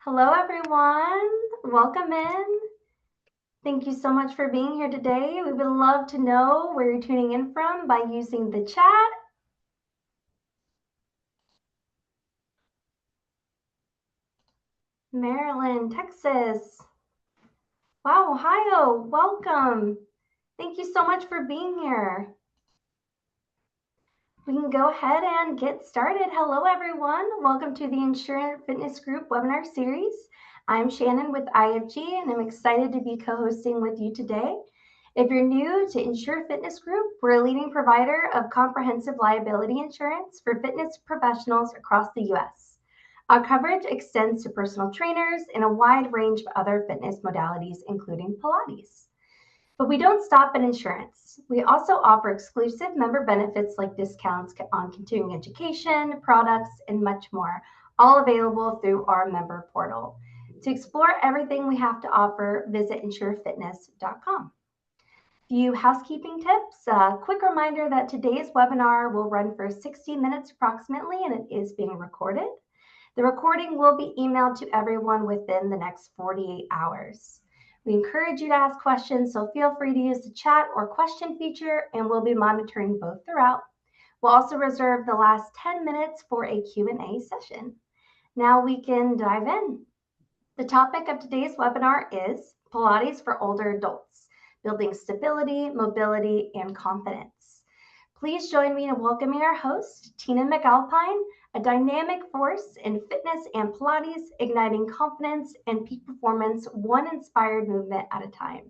Hello, everyone. Welcome in. Thank you so much for being here today. We would love to know where you're tuning in from by using the chat. Maryland, Texas. Wow, Ohio, welcome. Thank you so much for being here. We can go ahead and get started. Hello, everyone. Welcome to the Insure Fitness Group webinar series. I'm Shannon with IFG, and I'm excited to be co-hosting with you today. If you're new to Insure Fitness Group, we're a leading provider of comprehensive liability insurance for fitness professionals across the U.S. Our coverage extends to personal trainers and a wide range of other fitness modalities, including Pilates. But we don't stop at insurance. We also offer exclusive member benefits like discounts on continuing education, products, and much more, all available through our member portal. To explore everything we have to offer, visit insurefitness.com. Few housekeeping tips. A quick reminder that today's webinar will run for 60 minutes approximately, and it is being recorded. The recording will be emailed to everyone within the next 48 hours. We encourage you to ask questions, so feel free to use the chat or question feature, and we'll be monitoring both throughout. We'll also reserve the last 10 minutes for a Q&A session. Now we can dive in. The topic of today's webinar is Pilates for older adults, building stability, mobility, and confidence. Please join me in welcoming our host, Tina McAlpine, a dynamic force in fitness and Pilates, igniting confidence and peak performance one inspired movement at a time.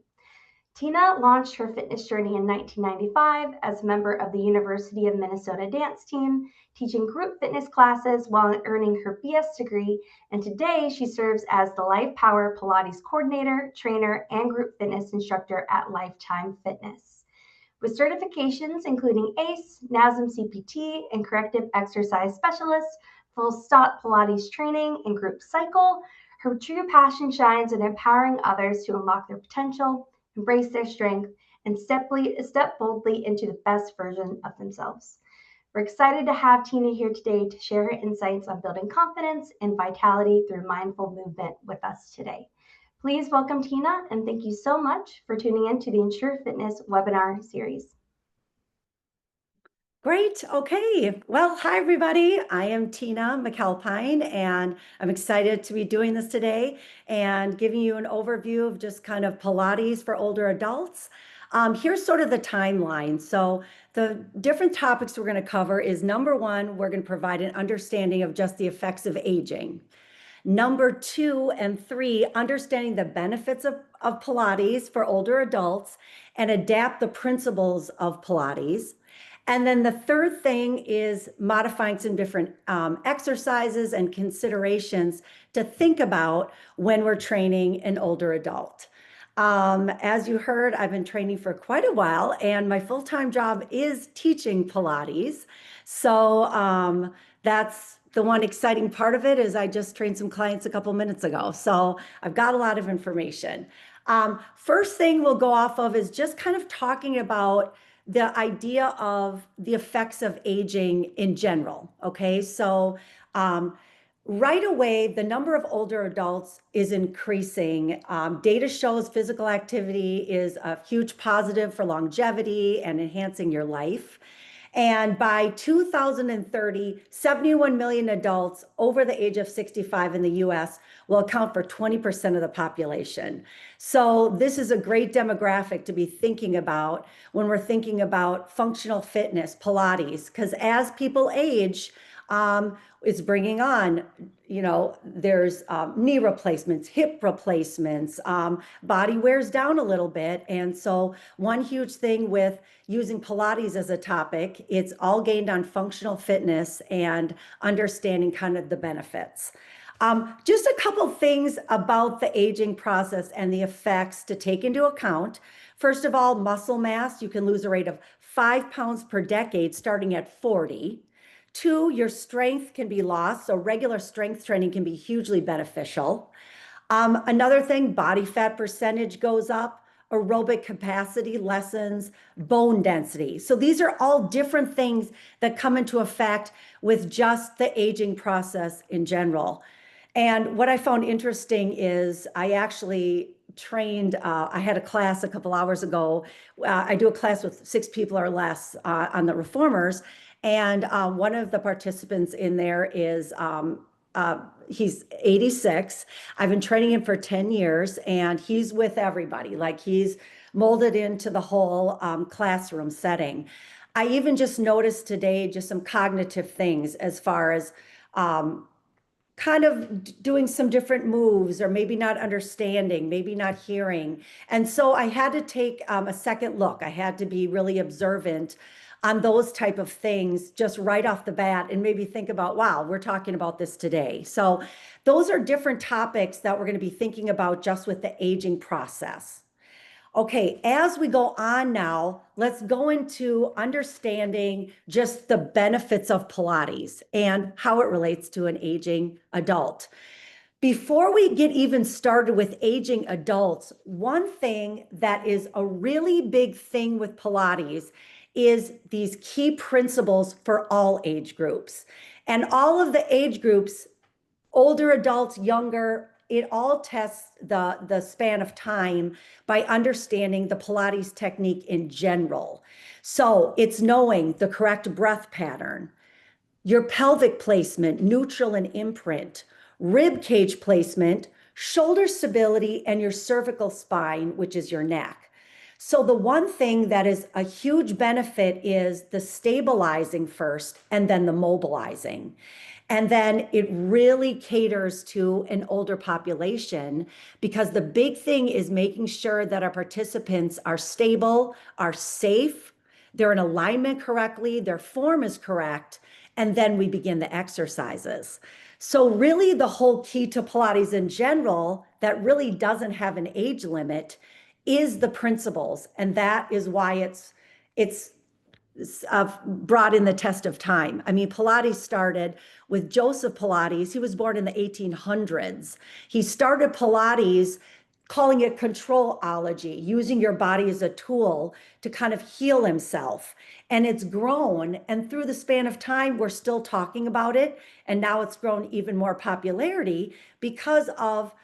Tina launched her fitness journey in 1995 as a member of the University of Minnesota dance team, teaching group fitness classes while earning her BS degree, and today she serves as the Life Power Pilates coordinator, trainer, and group fitness instructor at Lifetime Fitness. With certifications including ACE, NASM CPT, and corrective exercise specialist, full stop Pilates training, and group cycle, her true passion shines in empowering others to unlock their potential, embrace their strength, and step boldly into the best version of themselves. We're excited to have Tina here today to share her insights on building confidence and vitality through mindful movement with us today. Please welcome Tina, and thank you so much for tuning in to the Insure Fitness webinar series. Great. Okay. Well, hi, everybody. I am Tina McAlpine, and I'm excited to be doing this today and giving you an overview of just kind of Pilates for older adults. Here's sort of the timeline. So the different topics we're going to cover is number one, we're going to provide an understanding of just the effects of aging. Number 2 and 3, understanding the benefits of Pilates for older adults and adapt the principles of Pilates. And then the third thing is modifying some different exercises and considerations to think about when we're training an older adult. As you heard, I've been training for quite a while, and my full-time job is teaching Pilates. So that's the one exciting part of it is I just trained some clients a couple minutes ago. So I've got a lot of information. First thing we'll go off of is just kind of talking about the idea of the effects of aging in general. Okay, so right away, the number of older adults is increasing. Data shows physical activity is a huge positive for longevity and enhancing your life. And by 2030, 71 million adults over the age of 65 in the US will account for 20% of the population. So this is a great demographic to be thinking about when we're thinking about functional fitness, Pilates, because as people age, it's bringing on, there's knee replacements, hip replacements, body wears down a little bit. And so one huge thing with using Pilates as a topic, it's all gained on functional fitness and understanding kind of the benefits. Just a couple things about the aging process and the effects to take into account. First of all, muscle mass, you can lose a rate of 5 pounds per decade starting at 40. 2, your strength can be lost, so regular strength training can be hugely beneficial. Another thing, body fat percentage goes up, aerobic capacity lessens, bone density. So these are all different things that come into effect with just the aging process in general. And what I found interesting is I actually trained, I had a class a couple hours ago. I do a class with 6 people or less on the reformers. And one of the participants in there is, he's 86. I've been training him for 10 years and he's with everybody. Like he's molded into the whole classroom setting. I even just noticed today just some cognitive things as far as um, kind of doing some different moves or maybe not understanding, maybe not hearing. And so I had to take a second look. I had to be really observant on those type of things just right off the bat and maybe think about, wow, we're talking about this today. So those are different topics that we're going to be thinking about just with the aging process. Okay, as we go on now, let's go into understanding just the benefits of Pilates and how it relates to an aging adult. Before we get even started with aging adults, one thing that is a really big thing with Pilates is these key principles for all age groups. And all of the age groups, older adults, younger, it all tests the span of time by understanding the Pilates technique in general. So it's knowing the correct breath pattern, your pelvic placement, neutral and imprint, rib cage placement, shoulder stability, and your cervical spine, which is your neck. So the one thing that is a huge benefit is the stabilizing first and then the mobilizing. And then it really caters to an older population because the big thing is making sure that our participants are stable, are safe, they're in alignment correctly, their form is correct, and then we begin the exercises. So really the whole key to Pilates in general that really doesn't have an age limit is the principles. And that is why it's brought in the test of time. I mean, Pilates started with Joseph Pilates. He was born in the 1800s. He started Pilates calling it controlology, using your body as a tool to kind of heal himself. And it's grown. And through the span of time, we're still talking about it. And now it's grown even more popularity because of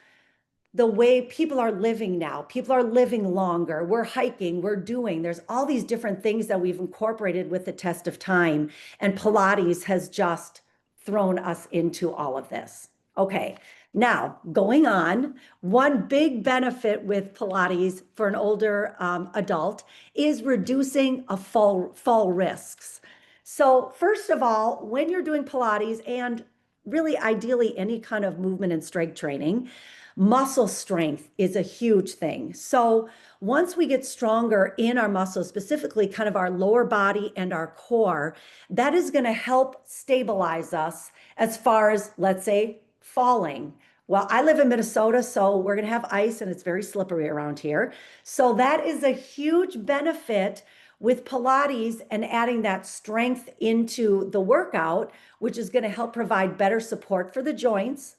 the way people are living now. People are living longer. We're hiking, we're doing, there's all these different things that we've incorporated with the test of time. And Pilates has just thrown us into all of this. Okay, now going on, one big benefit with Pilates for an older adult is reducing a fall risks. So first of all, when you're doing Pilates and really ideally any kind of movement and strength training, muscle strength is a huge thing. So once we get stronger in our muscles, specifically kind of our lower body and our core, that is going to help stabilize us as far as, let's say, falling. Well, I live in Minnesota, so we're going to have ice and it's very slippery around here. So that is a huge benefit with Pilates and adding that strength into the workout, which is going to help provide better support for the joints.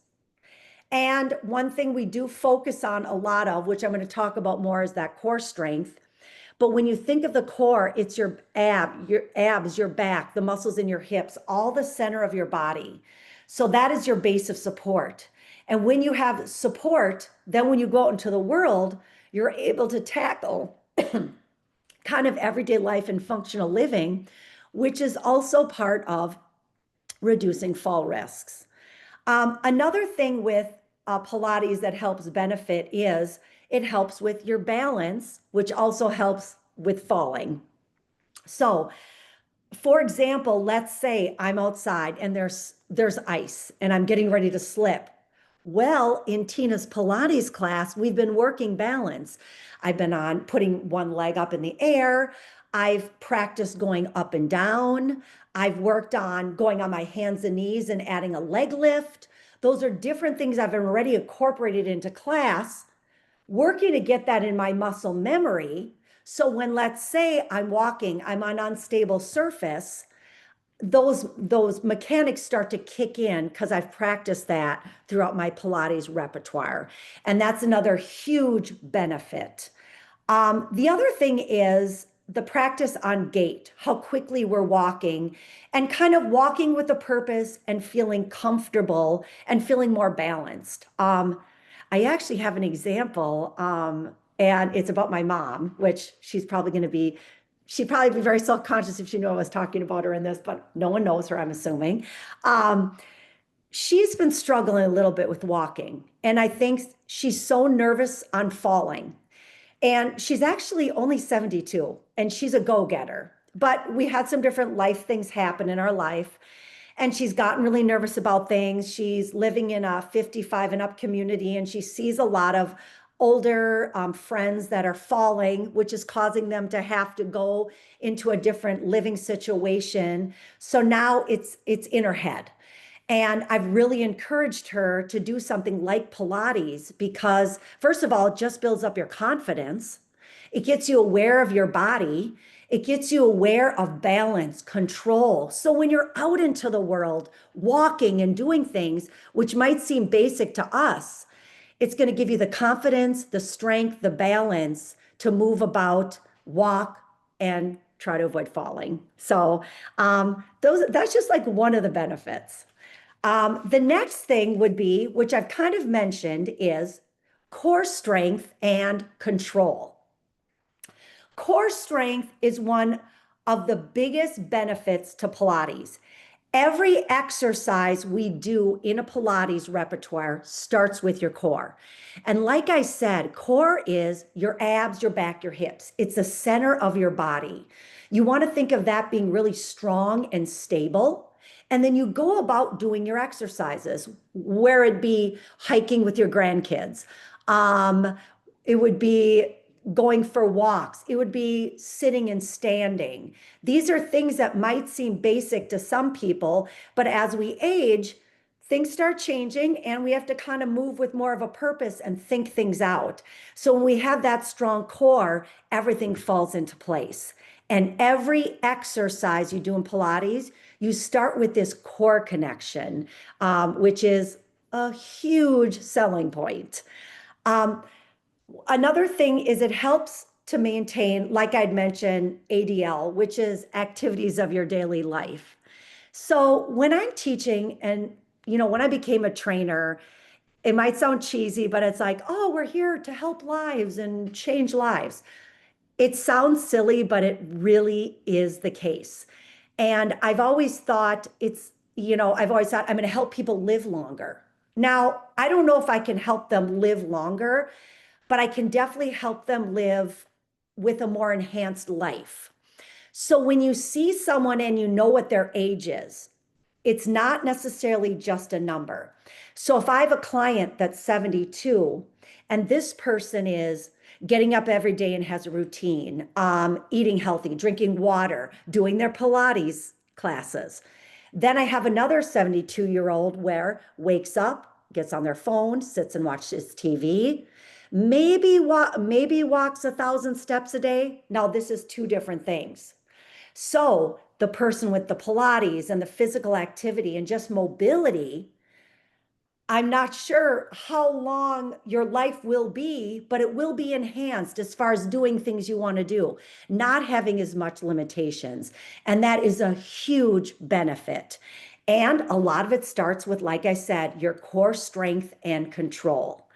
And one thing we do focus on a lot of, which I'm going to talk about more, is that core strength. But when you think of the core, it's your abs, your back, the muscles in your hips, all the center of your body. So that is your base of support. And when you have support, then when you go out into the world, you're able to tackle kind of everyday life and functional living, which is also part of reducing fall risks. Another thing with Pilates that helps benefit is it helps with your balance, which also helps with falling. So, for example, let's say I'm outside and there's ice and I'm getting ready to slip. Well, in Tina's Pilates class, we've been working balance. I've been on putting one leg up in the air. I've practiced going up and down. I've worked on going on my hands and knees and adding a leg lift. Those are different things I've already incorporated into class, working to get that in my muscle memory. So when, let's say I'm walking, I'm on unstable surface, those mechanics start to kick in because I've practiced that throughout my Pilates repertoire. And that's another huge benefit. The other thing is the practice on gait, how quickly we're walking, and kind of walking with a purpose and feeling comfortable and feeling more balanced. I actually have an example, and it's about my mom, which she'd probably be very self-conscious if she knew I was talking about her in this, but no one knows her, I'm assuming. Um, she's been struggling a little bit with walking, and I think she's so nervous on falling. And she's actually only 72 and she's a go-getter. But we had some different life things happen in our life. And she's gotten really nervous about things. She's living in a 55 and up community, and she sees a lot of older friends that are falling, which is causing them to have to go into a different living situation. So now it's in her head. And I've really encouraged her to do something like Pilates because, first of all, it just builds up your confidence. It gets you aware of your body. It gets you aware of balance, control. So when you're out into the world, walking and doing things, which might seem basic to us, it's going to give you the confidence, the strength, the balance to move about, walk, and try to avoid falling. So that's just like one of the benefits. The next thing would be, which I've kind of mentioned, is core strength and control. Core strength is one of the biggest benefits to Pilates. Every exercise we do in a Pilates repertoire starts with your core. And like I said, core is your abs, your back, your hips. It's the center of your body. You want to think of that being really strong and stable. And then you go about doing your exercises, where it be hiking with your grandkids. It would be going for walks. It would be sitting and standing. These are things that might seem basic to some people, but as we age, things start changing and we have to kind of move with more of a purpose and think things out. So when we have that strong core, everything falls into place. And every exercise you do in Pilates, you start with this core connection, which is a huge selling point. Another thing is it helps to maintain, like I'd mentioned, ADL, which is activities of your daily life. So when I'm teaching and, when I became a trainer, it might sound cheesy, but it's like, oh, we're here to help lives and change lives. It sounds silly, but it really is the case. And I've always thought I've always thought I'm going to help people live longer. Now, I don't know if I can help them live longer, but I can definitely help them live with a more enhanced life. So when you see someone and you know what their age is, it's not necessarily just a number. So if I have a client that's 72 and this person is getting up every day and has a routine, eating healthy, drinking water, doing their Pilates classes. Then I have another 72-year-old where wakes up, gets on their phone, sits and watches TV, maybe walks 1,000 steps a day. Now this is two different things. So the person with the Pilates and the physical activity and just mobility, I'm not sure how long your life will be, but it will be enhanced as far as doing things you want to do, not having as much limitations. And that is a huge benefit. And a lot of it starts with, like I said, your core strength and control.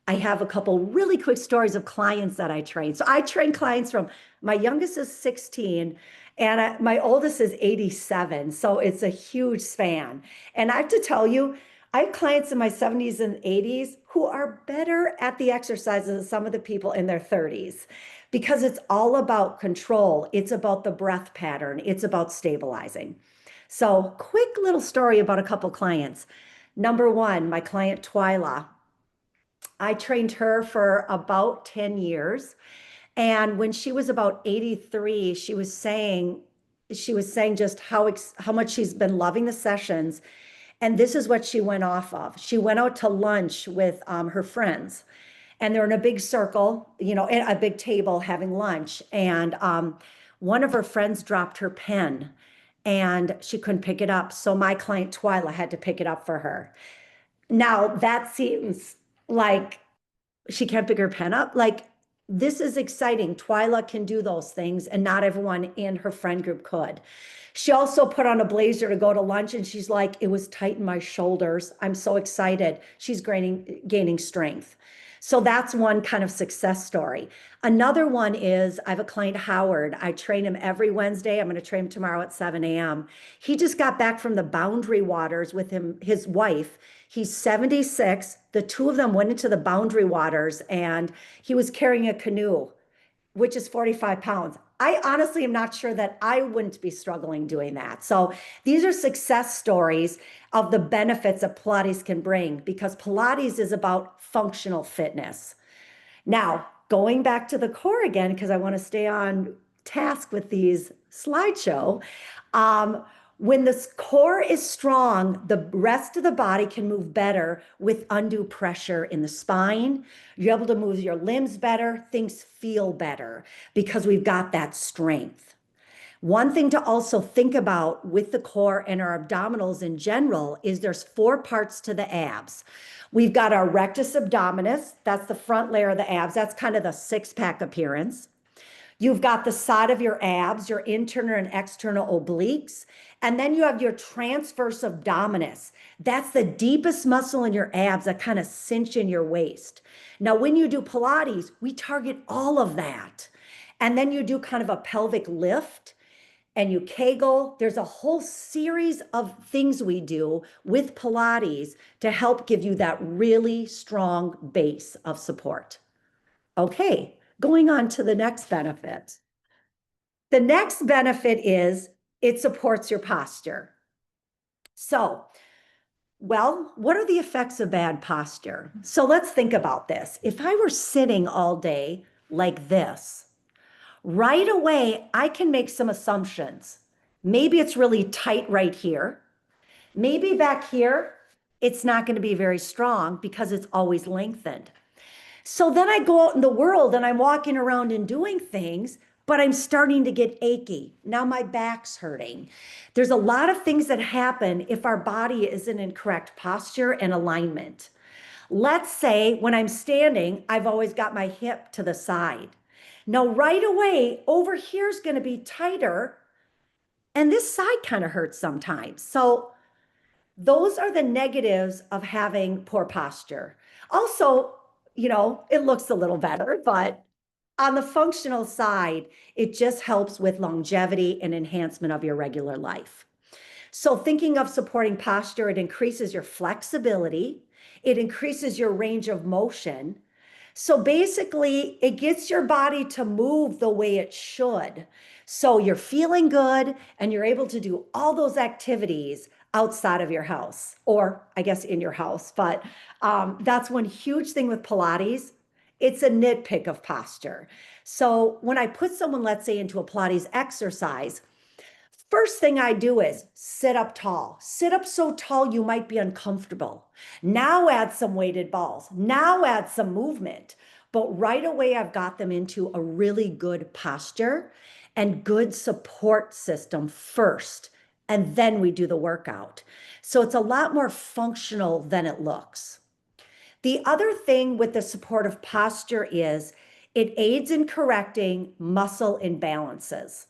I have a couple really quick stories of clients that I train. So I train clients from my youngest is 16 and my oldest is 87. So it's a huge span. And I have to tell you, I have clients in my 70s and 80s who are better at the exercises than some of the people in their 30s because it's all about control. It's about the breath pattern. It's about stabilizing. So quick little story about a couple clients. Number one, my client Twyla. I trained her for about 10 years. And when she was about 83, she was saying just how much she's been loving the sessions. And this is what she went off of. She went out to lunch with her friends, and they're in a big circle, at a big table having lunch. And one of her friends dropped her pen and she couldn't pick it up. So my client Twyla had to pick it up for her. Now that seems like she can't pick her pen up. Like, this is exciting. Twyla can do those things, and not everyone in her friend group could. She also put on a blazer to go to lunch, and she's like, it was tight in my shoulders. I'm so excited. She's gaining strength. So that's one kind of success story. Another one is I have a client, Howard. I train him every Wednesday. I'm going to train him tomorrow at 7 a.m. He just got back from the Boundary Waters with his wife. He's 76. The two of them went into the Boundary Waters, and he was carrying a canoe, which is 45 pounds. I honestly am not sure that I wouldn't be struggling doing that. So these are success stories of the benefits that Pilates can bring, because Pilates is about functional fitness. Now, going back to the core again, because I want to stay on task with these slideshow. When the core is strong, the rest of the body can move better with undue pressure in the spine. You're able to move your limbs better. Things feel better because we've got that strength. One thing to also think about with the core and our abdominals in general is there's 4 parts to the abs. We've got our rectus abdominis. That's the front layer of the abs. That's kind of the six-pack appearance. You've got the side of your abs, your internal and external obliques. And then you have your transverse abdominis. That's the deepest muscle in your abs that kind of cinch in your waist. Now, when you do Pilates, we target all of that. And then you do kind of a pelvic lift and you Kegel. There's a whole series of things we do with Pilates to help give you that really strong base of support. Okay, going on to the next benefit. The next benefit is it supports your posture. So, well, what are the effects of bad posture? So let's think about this. If I were sitting all day like this, right away, I can make some assumptions. Maybe it's really tight right here. Maybe back here, it's not going to be very strong because it's always lengthened. So then I go out in the world and I'm walking around and doing things, but I'm starting to get achy. Now my back's hurting. There's a lot of things that happen if our body isn't in correct posture and alignment. Let's say when I'm standing, I've always got my hip to the side. Now, right away, over here is going to be tighter, and this side kind of hurts sometimes. So those are the negatives of having poor posture. Also, it looks a little better, but on the functional side, it just helps with longevity and enhancement of your regular life. So thinking of supporting posture, it increases your flexibility, it increases your range of motion. So basically, it gets your body to move the way it should. So you're feeling good and you're able to do all those activities outside of your house, or I guess in your house. But that's one huge thing with Pilates. It's a nitpick of posture. So when I put someone, let's say, into a Pilates exercise, first thing I do is sit up tall. Sit up so tall you might be uncomfortable. Now add some weighted balls. Now add some movement. But right away, I've got them into a really good posture and good support system first. And then we do the workout. So it's a lot more functional than it looks. The other thing with the supportive posture is it aids in correcting muscle imbalances.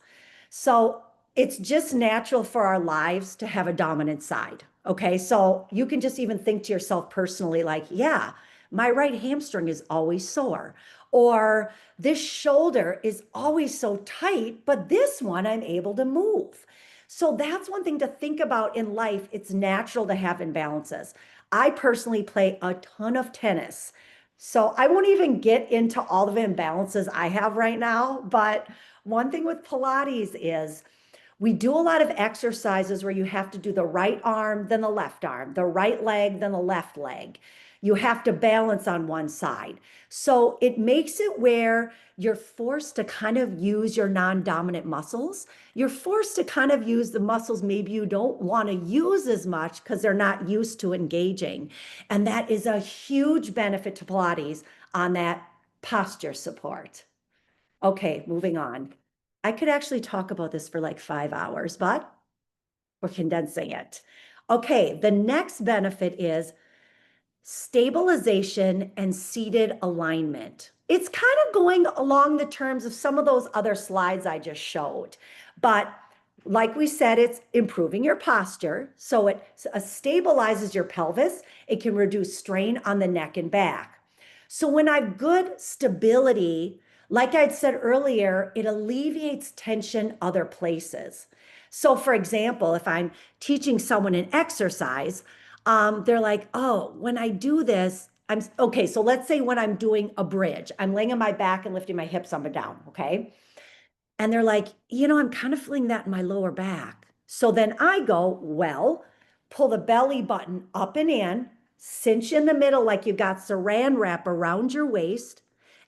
So it's just natural for our lives to have a dominant side. Okay, so you can just even think to yourself personally, like, yeah, my right hamstring is always sore, or this shoulder is always so tight, but this one I'm able to move. So that's one thing to think about in life. It's natural to have imbalances. I personally play a ton of tennis. So I won't even get into all the imbalances I have right now, but one thing with Pilates is we do a lot of exercises where you have to do the right arm, then the left arm, the right leg, then the left leg. You have to balance on one side. So it makes it where you're forced to kind of use your non-dominant muscles. You're forced to kind of use the muscles maybe you don't want to use as much because they're not used to engaging. And that is a huge benefit to Pilates on that posture support. Okay, moving on. I could actually talk about this for like 5 hours, but we're condensing it. Okay, the next benefit is stabilization and seated alignment. It's kind of going along the terms of some of those other slides I just showed. But like we said, it's improving your posture. So it stabilizes your pelvis. It can reduce strain on the neck and back. So when I have good stability, like I'd said earlier, it alleviates tension other places. So for example, if I'm teaching someone an exercise, they're like, oh, when I do this, I'm okay. So let's say when I'm doing a bridge, I'm laying on my back and lifting my hips up and down. Okay. And they're like, I'm kind of feeling that in my lower back. So then I go, well, pull the belly button up and in, cinch in the middle like you've got saran wrap around your waist,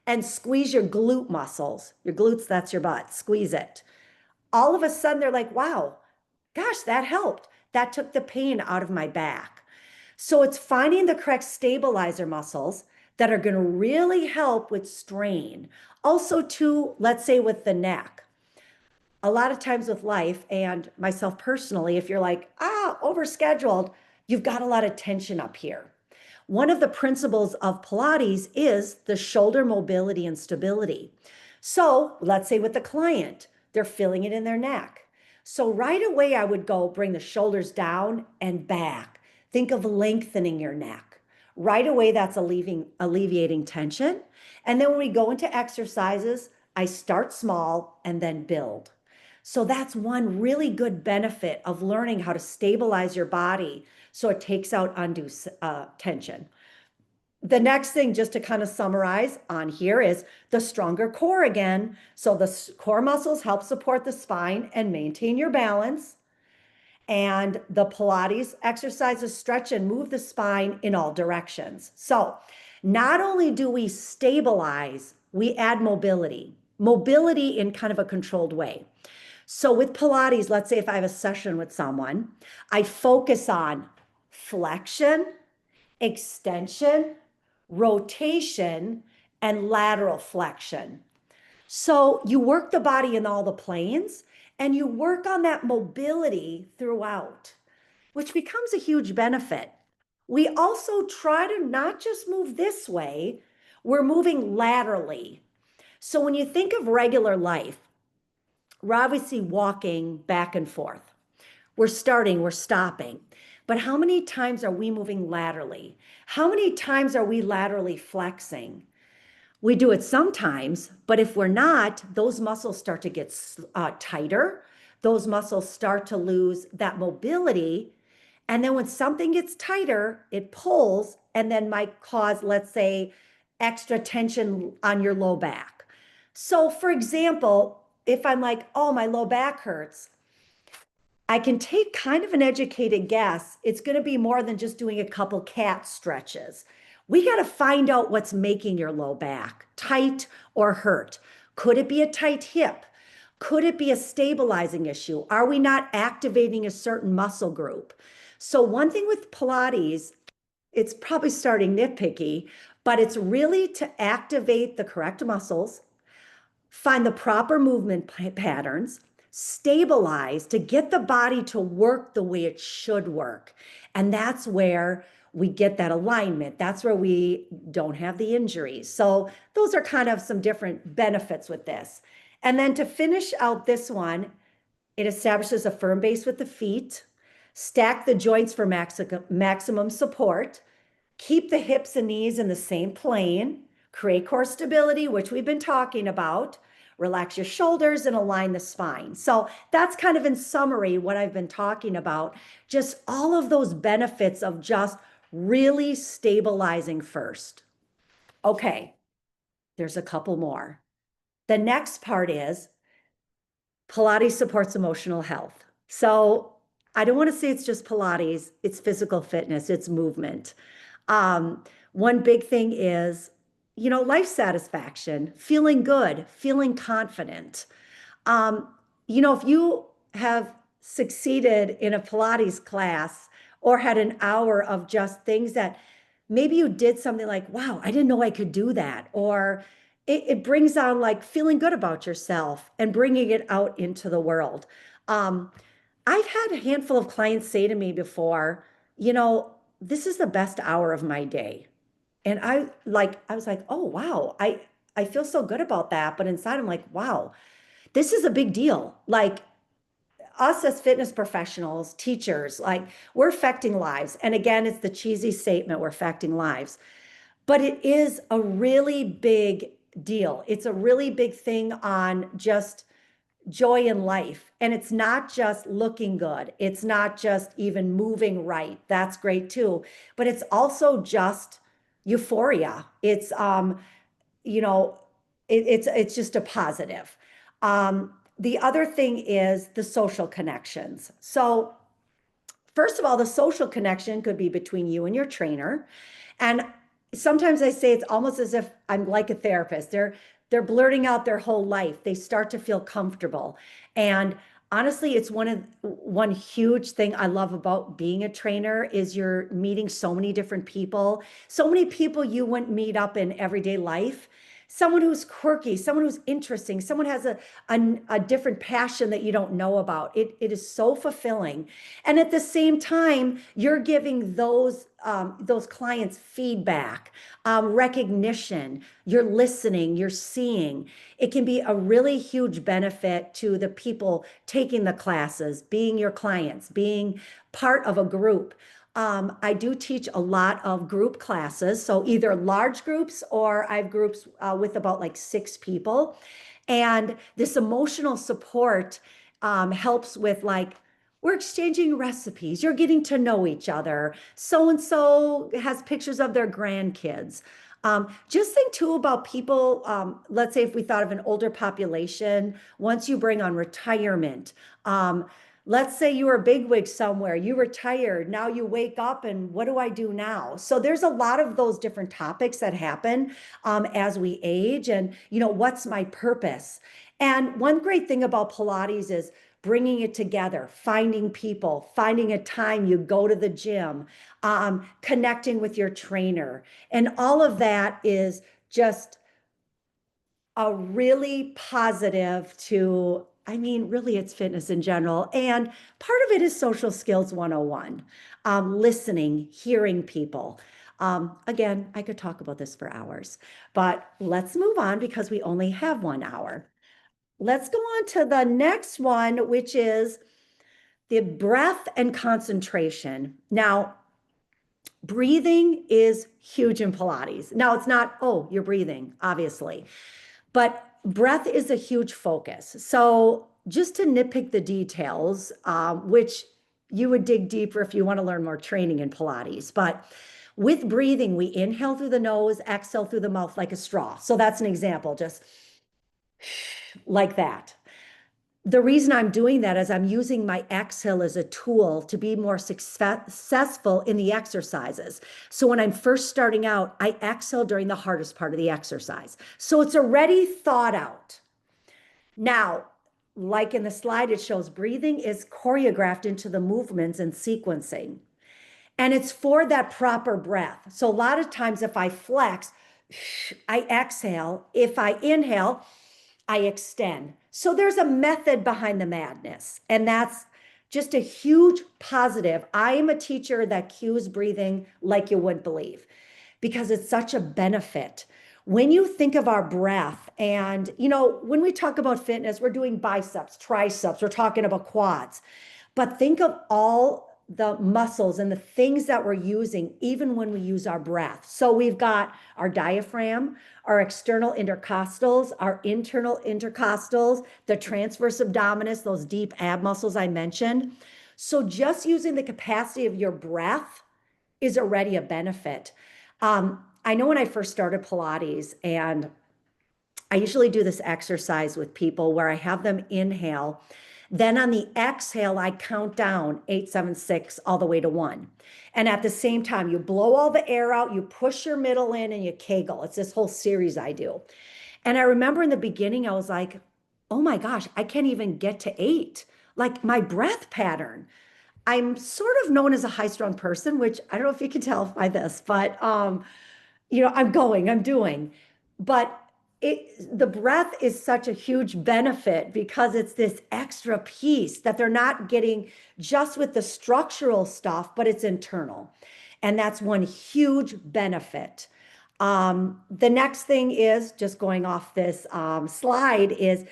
and squeeze your glute muscles. Your glutes, that's your butt. Squeeze it. All of a sudden, they're like, wow, gosh, that helped. That took the pain out of my back. So it's finding the correct stabilizer muscles that are going to really help with strain. Also, too, let's say with the neck. A lot of times with life and myself personally, if you're like, overscheduled, you've got a lot of tension up here. One of the principles of Pilates is the shoulder mobility and stability. So let's say with the client, they're feeling it in their neck. So right away, I would go bring the shoulders down and back. Think of lengthening your neck. Right away, that's alleviating tension. And then when we go into exercises, I start small and then build. So that's one really good benefit of learning how to stabilize your body so it takes out undue tension. The next thing, just to kind of summarize on here, is the stronger core again. So the core muscles help support the spine and maintain your balance. And the Pilates exercises stretch and move the spine in all directions. So not only do we stabilize, we add mobility, mobility in kind of a controlled way. So with Pilates, let's say if I have a session with someone, I focus on flexion, extension, rotation, and lateral flexion. So you work the body in all the planes and you work on that mobility throughout, which becomes a huge benefit. We also try to not just move this way, we're moving laterally. So when you think of regular life, we're obviously walking back and forth. We're starting, we're stopping. But how many times are we moving laterally? How many times are we laterally flexing? We do it sometimes, but if we're not, those muscles start to get tighter. Those muscles start to lose that mobility. And then when something gets tighter, it pulls and then might cause, let's say, extra tension on your low back. So, for example, if I'm like, oh, my low back hurts, I can take kind of an educated guess. It's going to be more than just doing a couple cat stretches. We got to find out what's making your low back tight or hurt. Could it be a tight hip? Could it be a stabilizing issue? Are we not activating a certain muscle group? So one thing with Pilates, it's probably starting nitpicky, but it's really to activate the correct muscles, find the proper movement patterns, stabilize to get the body to work the way it should work. And that's where we get that alignment. That's where we don't have the injuries. So those are kind of some different benefits with this. And then to finish out this one, it establishes a firm base with the feet, stack the joints for maximum support, keep the hips and knees in the same plane, create core stability, which we've been talking about, relax your shoulders and align the spine. So that's kind of in summary what I've been talking about, just all of those benefits of just really stabilizing first. Okay, there's a couple more. The next part is Pilates supports emotional health. So I don't want to say it's just Pilates, it's physical fitness, it's movement. One big thing is, life satisfaction, feeling good, feeling confident. Um, if you have succeeded in a Pilates class or had an hour of just things that maybe you did something like, wow, I didn't know I could do that. Or it brings on like feeling good about yourself and bringing it out into the world. Um, I've had a handful of clients say to me before, this is the best hour of my day. And I was like, oh, wow, I feel so good about that. But inside, I'm like, wow, this is a big deal. Like us as fitness professionals, teachers, like we're affecting lives. And again, it's the cheesy statement, we're affecting lives. But it is a really big deal. It's a really big thing on just joy in life. And it's not just looking good. It's not just even moving right. That's great too. But it's also just euphoria. It's you know, it's just a positive. The other thing is the social connections. So first of all, the social connection could be between you and your trainer. And sometimes I say it's almost as if I'm like a therapist. They're blurting out their whole life. They start to feel comfortable. And honestly, it's one huge thing I love about being a trainer is you're meeting so many different people, so many people you wouldn't meet up in everyday life. Someone who's quirky, someone who's interesting, someone has a different passion that you don't know about. It is so fulfilling. And at the same time, you're giving those clients feedback, recognition, you're listening, you're seeing. It can be a really huge benefit to the people taking the classes, being your clients, being part of a group. I do teach a lot of group classes, so either large groups or I have groups with about like 6 people. And this emotional support helps with like, we're exchanging recipes. You're getting to know each other. So and so has pictures of their grandkids. Just think too about people. Let's say if we thought of an older population, once you bring on retirement, let's say you were a bigwig somewhere, you retired, now you wake up and what do I do now? So there's a lot of those different topics that happen as we age and, what's my purpose? And one great thing about Pilates is bringing it together, finding people, finding a time you go to the gym, connecting with your trainer. And all of that is just a really positive to, I mean, really, it's fitness in general. And part of it is social skills 101, listening, hearing people. Again, I could talk about this for hours, but let's move on because we only have 1 hour. Let's go on to the next one, which is the breath and concentration. Now, breathing is huge in Pilates. Now, it's not, oh, you're breathing, obviously, but breath is a huge focus. So, just to nitpick the details, which you would dig deeper if you want to learn more training in Pilates, but with breathing, we inhale through the nose, exhale through the mouth like a straw. So, that's an example, just like that. The reason I'm doing that is I'm using my exhale as a tool to be more successful in the exercises. So when I'm first starting out, I exhale during the hardest part of the exercise. So it's already thought out. Now, like in the slide, it shows breathing is choreographed into the movements and sequencing. And it's for that proper breath. So a lot of times if I flex, I exhale. If I inhale, I extend. So there's a method behind the madness, and that's just a huge positive. I am a teacher that cues breathing like you wouldn't believe because it's such a benefit. When you think of our breath, and when we talk about fitness, we're doing biceps, triceps, we're talking about quads, but think of all the muscles and the things that we're using, even when we use our breath. So we've got our diaphragm, our external intercostals, our internal intercostals, the transverse abdominis, those deep ab muscles I mentioned. So just using the capacity of your breath is already a benefit. I know when I first started Pilates, and I usually do this exercise with people where I have them inhale. Then on the exhale, I count down 8, 7, 6, all the way to 1. And at the same time, you blow all the air out, you push your middle in, and you kegel. It's this whole series I do. And I remember in the beginning, I was like, oh my gosh, I can't even get to 8. Like my breath pattern. I'm sort of known as a high-strung person, which I don't know if you can tell by this, but I'm doing. But the breath is such a huge benefit because it's this extra piece that they're not getting just with the structural stuff, but it's internal. And that's one huge benefit. The next thing is just going off this slide is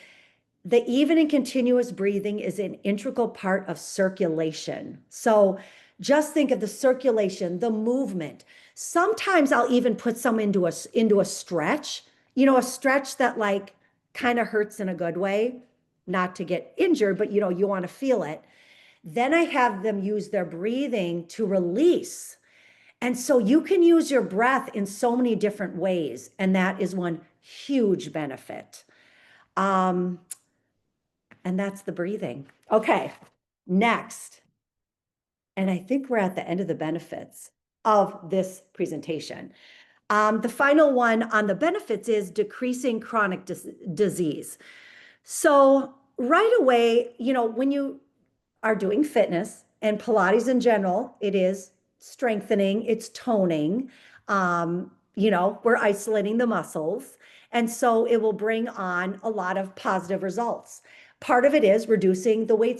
the even and continuous breathing is an integral part of circulation. So just think of the circulation, the movement. Sometimes I'll even put some into a stretch, a stretch that like kind of hurts in a good way, not to get injured, but you want to feel it. Then I have them use their breathing to release. And so you can use your breath in so many different ways, and that is one huge benefit. Um, and that's the breathing. Okay, next. And I think we're at the end of the benefits of this presentation. The final one on the benefits is decreasing chronic disease. So right away, when you are doing fitness and Pilates in general, it is strengthening, it's toning. We're isolating the muscles. And so it will bring on a lot of positive results. Part of it is reducing the weight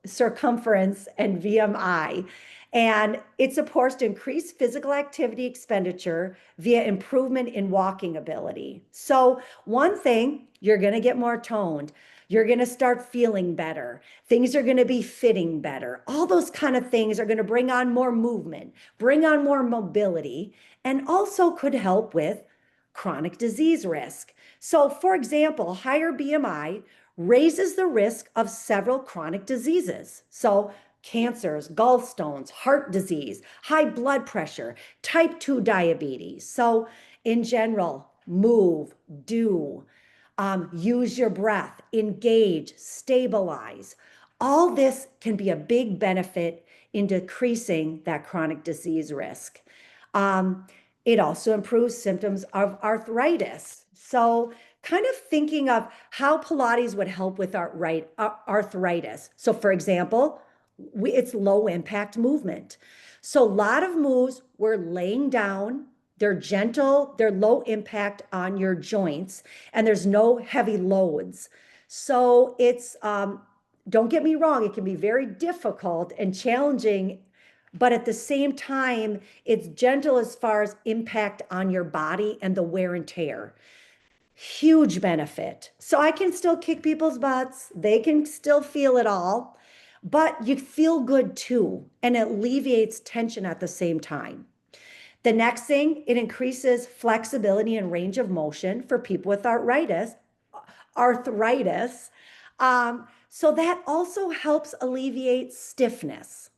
circumference and VMI. And it supports to increase physical activity expenditure via improvement in walking ability. So one thing, you're going to get more toned. You're going to start feeling better. Things are going to be fitting better. All those kind of things are going to bring on more movement, bring on more mobility, and also could help with chronic disease risk. So, for example, higher BMI raises the risk of several chronic diseases. So, cancers, gallstones, heart disease, high blood pressure, type 2 diabetes. So, in general, move, do. Use your breath, engage, stabilize. All this can be a big benefit in decreasing that chronic disease risk. It also improves symptoms of arthritis. So, kind of thinking of how Pilates would help with arthritis. So, for example, it's low impact movement. So, a lot of moves we're laying down, they're gentle, they're low impact on your joints, and there's no heavy loads. So don't get me wrong, it can be very difficult and challenging, but at the same time, it's gentle as far as impact on your body and the wear and tear. Huge benefit. So I can still kick people's butts, they can still feel it all, but you feel good too, and it alleviates tension at the same time. The next thing, it increases flexibility and range of motion for people with arthritis. So that also helps alleviate stiffness.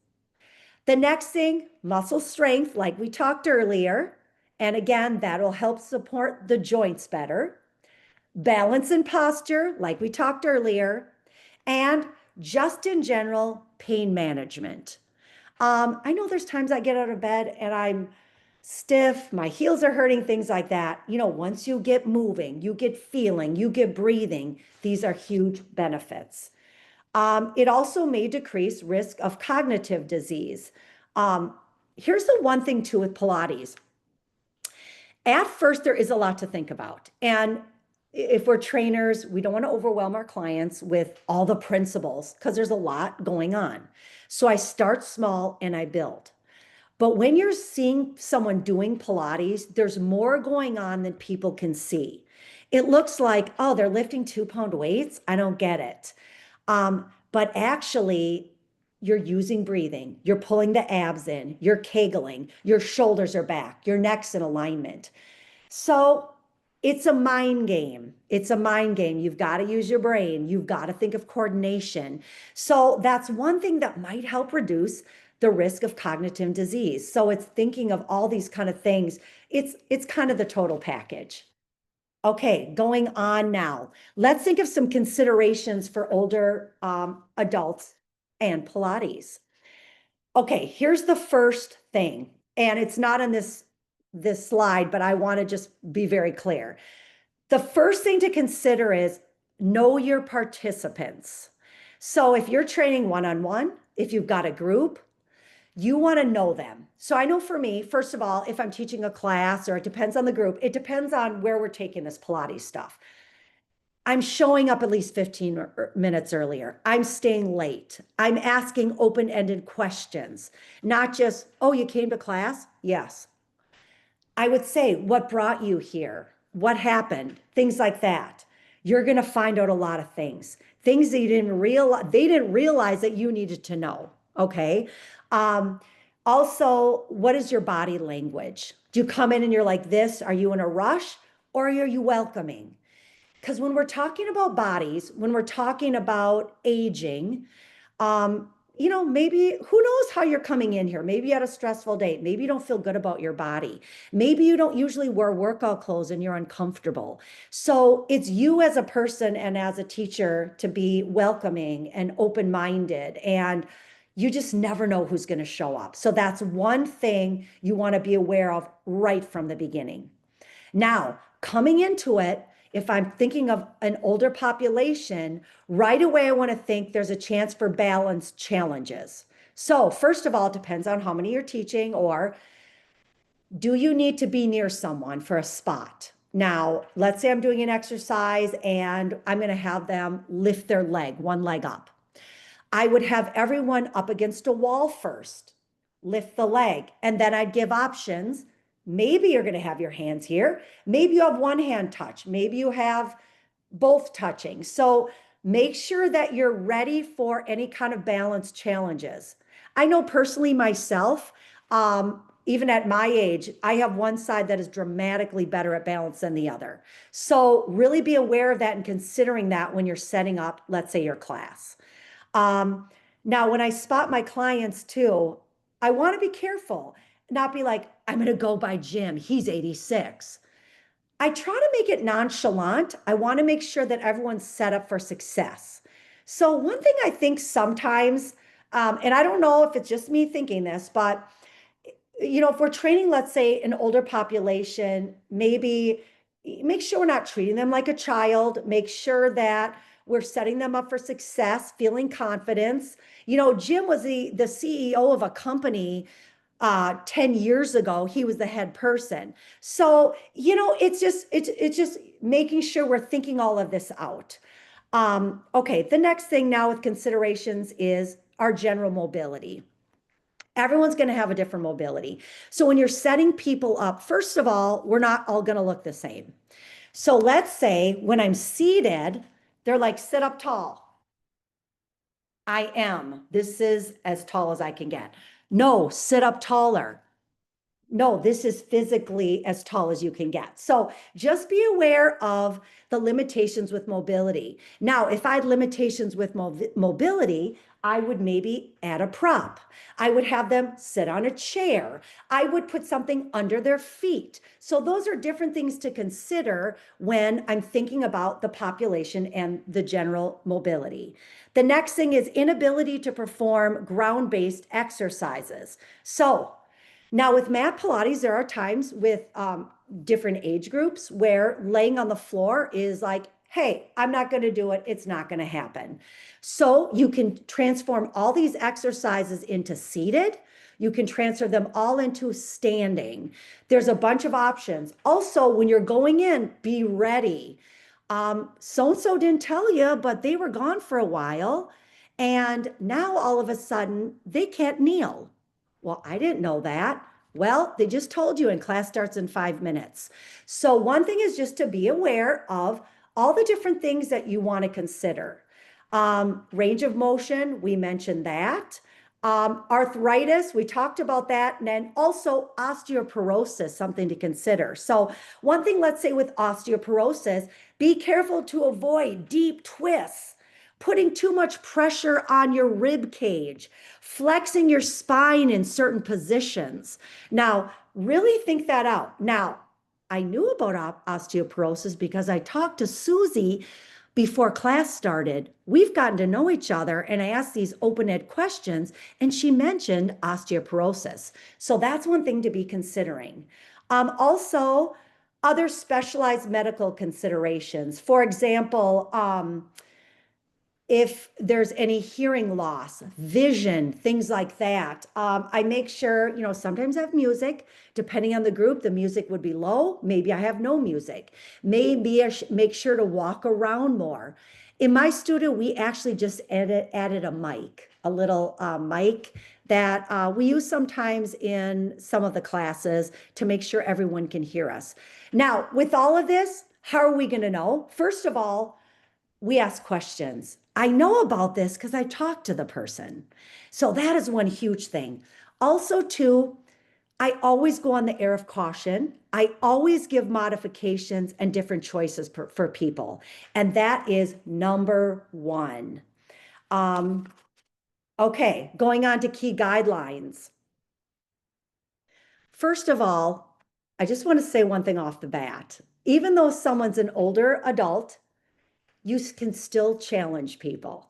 The next thing, muscle strength, like we talked earlier. And again, that'll help support the joints better. Balance and posture, like we talked earlier. And just in general, pain management. I know there's times I get out of bed and I'm stiff, my heels are hurting, things like that. Once you get moving, you get feeling, you get breathing, these are huge benefits. It also may decrease risk of cognitive disease. Here's the one thing too with Pilates. At first, there is a lot to think about. And if we're trainers, we don't want to overwhelm our clients with all the principles because there's a lot going on. So I start small and I build. But when you're seeing someone doing Pilates, there's more going on than people can see. It looks like, oh, they're lifting 2-pound weights. I don't get it. But actually, you're using breathing. You're pulling the abs in. You're kegling. Your shoulders are back. Your neck's in alignment. So it's a mind game. It's a mind game. You've got to use your brain. You've got to think of coordination. So that's one thing that might help reduce the risk of cognitive disease. So it's thinking of all these kind of things. It's kind of the total package. Okay, going on now. Let's think of some considerations for older adults and Pilates. Okay, here's the first thing, and it's not on this slide, but I want to just be very clear. The first thing to consider is know your participants. So if you're training one-on-one, if you've got a group, you want to know them. So I know for me, first of all, if I'm teaching a class or it depends on the group, it depends on where we're taking this Pilates stuff. I'm showing up at least 15 minutes earlier. I'm staying late. I'm asking open-ended questions, not just, oh, you came to class? Yes. I would say, what brought you here? What happened? Things like that. You're going to find out a lot of things that you didn't realize, they didn't realize that you needed to know. Okay. Um, Also, what is your body language? Do you come in and you're like this? Are you in a rush or are you welcoming? Because when we're talking about bodies, when we're talking about aging, maybe who knows how you're coming in here? Maybe you had a stressful day. Maybe you don't feel good about your body. Maybe you don't usually wear workout clothes and you're uncomfortable. So it's you as a person and as a teacher to be welcoming and open-minded, and you just never know who's going to show up. So that's one thing you want to be aware of right from the beginning. Now, coming into it, if I'm thinking of an older population, right away I want to think there's a chance for balance challenges. So, first of all, it depends on how many you're teaching, or do you need to be near someone for a spot? Now, let's say I'm doing an exercise and I'm going to have them lift their leg, one leg up. I would have everyone up against a wall first, lift the leg, and then I'd give options. Maybe you're going to have your hands here. Maybe you have one hand touch. Maybe you have both touching. So make sure that you're ready for any kind of balance challenges. I know personally myself, even at my age, I have one side that is dramatically better at balance than the other. So really be aware of that and considering that when you're setting up, let's say, your class. Now, when I spot my clients too, I want to be careful, not be like, I'm going to go by Jim. He's 86. I try to make it nonchalant. I want to make sure that everyone's set up for success. So one thing I think sometimes, and I don't know if it's just me thinking this, but if we're training, let's say, an older population, maybe make sure we're not treating them like a child. Make sure that we're setting them up for success, feeling confidence. Jim was the CEO of a company 10 years ago. He was the head person. So, it's just making sure we're thinking all of this out. Okay, the next thing now with considerations is our general mobility. Everyone's going to have a different mobility. So when you're setting people up, first of all, we're not all going to look the same. So let's say when I'm seated, they're like, sit up tall. I am. This is as tall as I can get. No, sit up taller. No, this is physically as tall as you can get. So just be aware of the limitations with mobility. Now, if I had limitations with mobility, I would maybe add a prop. I would have them sit on a chair. I would put something under their feet. So those are different things to consider when I'm thinking about the population and the general mobility. The next thing is inability to perform ground-based exercises. So now with mat Pilates, there are times with different age groups where laying on the floor is like, hey, I'm not going to do it. It's not going to happen. So you can transform all these exercises into seated. You can transfer them all into standing. There's a bunch of options. Also, when you're going in, be ready. So-and-so didn't tell you, but they were gone for a while. And now all of a sudden, they can't kneel. Well, I didn't know that. Well, they just told you, and class starts in 5 minutes. So one thing is just to be aware of all the different things that you want to consider. Range of motion, we mentioned that. Arthritis, we talked about that. And then also osteoporosis, something to consider. So one thing, let's say with osteoporosis, be careful to avoid deep twists, putting too much pressure on your rib cage, flexing your spine in certain positions. Now, really think that out. Now, I knew about osteoporosis because I talked to Susie before class started. We've gotten to know each other, and I asked these open-ed questions, and she mentioned osteoporosis. So that's one thing to be considering. Also, other specialized medical considerations. For example, if there's any hearing loss, vision, things like that. I make sure, sometimes I have music. Depending on the group, the music would be low. Maybe I have no music. Maybe I make sure to walk around more. In my studio, we actually just added a mic, a little mic that we use sometimes in some of the classes to make sure everyone can hear us. Now, with all of this, how are we going to know? First of all, we ask questions. I know about this because I talked to the person. So that is one huge thing. Also, too, I always go on the air of caution. I always give modifications and different choices for people. And that is number one. Okay, going on to key guidelines. First of all, I just want to say one thing off the bat. Even though someone's an older adult, you can still challenge people.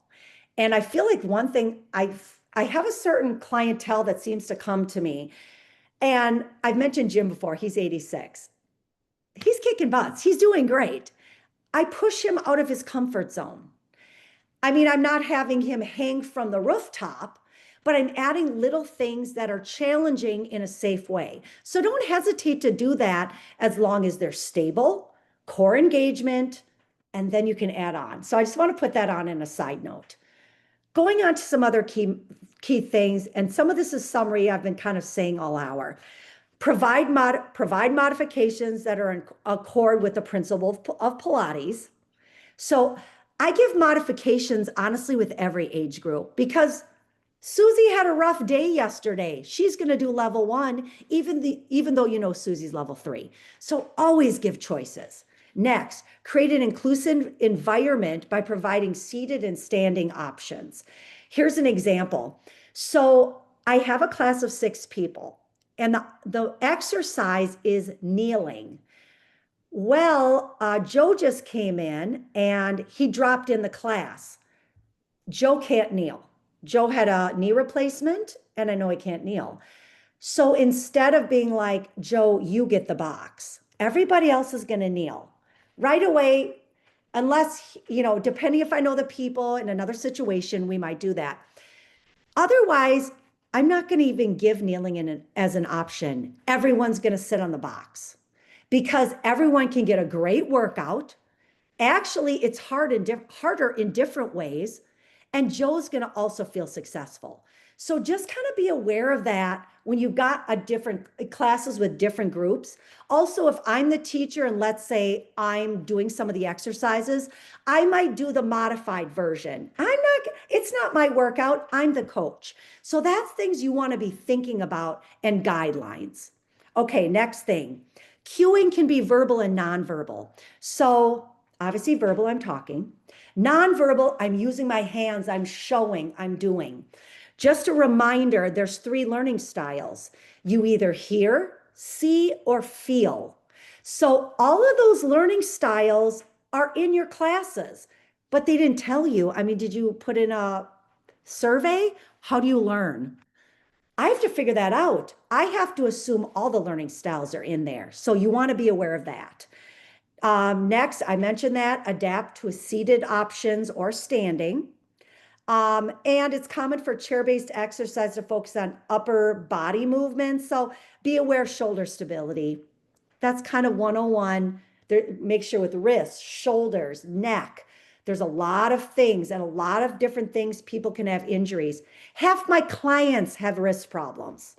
And I feel like one thing I have a certain clientele that seems to come to me. And I've mentioned Jim before, he's 86. He's kicking butts. He's doing great. I push him out of his comfort zone. I mean, I'm not having him hang from the rooftop, but I'm adding little things that are challenging in a safe way. So don't hesitate to do that as long as they're stable, core engagement, and then you can add on. So I just want to put that on in a side note. Going on to some other key things, and some of this is summary I've been kind of saying all hour. Provide modifications that are in accord with the principle of Pilates. So I give modifications honestly with every age group because Susie had a rough day yesterday. She's going to do level 1, even though you know Susie's level 3. So always give choices. Next, create an inclusive environment by providing seated and standing options. Here's an example. So I have a class of 6 people, and the exercise is kneeling. Well, Joe just came in and he dropped in the class. Joe can't kneel. Joe had a knee replacement, and I know he can't kneel. So instead of being like, Joe, you get the box, everybody else is going to kneel right away, unless, depending if I know the people in another situation, we might do that. Otherwise, I'm not going to even give kneeling as an option. Everyone's going to sit on the box because everyone can get a great workout. Actually, it's harder in different ways. And Joe's going to also feel successful. So just kind of be aware of that when you've got a different classes with different groups. Also, if I'm the teacher and let's say I'm doing some of the exercises, I might do the modified version. It's not my workout, I'm the coach. So that's things you want to be thinking about and guidelines. Okay, next thing. Cueing can be verbal and nonverbal. So obviously verbal, I'm talking. Nonverbal, I'm using my hands, I'm showing, I'm doing. Just a reminder, there's 3 learning styles. You either hear, see, or feel. So all of those learning styles are in your classes, but they didn't tell you. I mean, did you put in a survey? How do you learn? I have to figure that out. I have to assume all the learning styles are in there. So you want to be aware of that. Next, I mentioned that adapt to seated options or standing. And it's common for chair-based exercise to focus on upper body movements. So be aware of shoulder stability. That's kind of 101. Make sure with wrists, shoulders, neck. There's a lot of things and a lot of different things people can have injuries. Half my clients have wrist problems.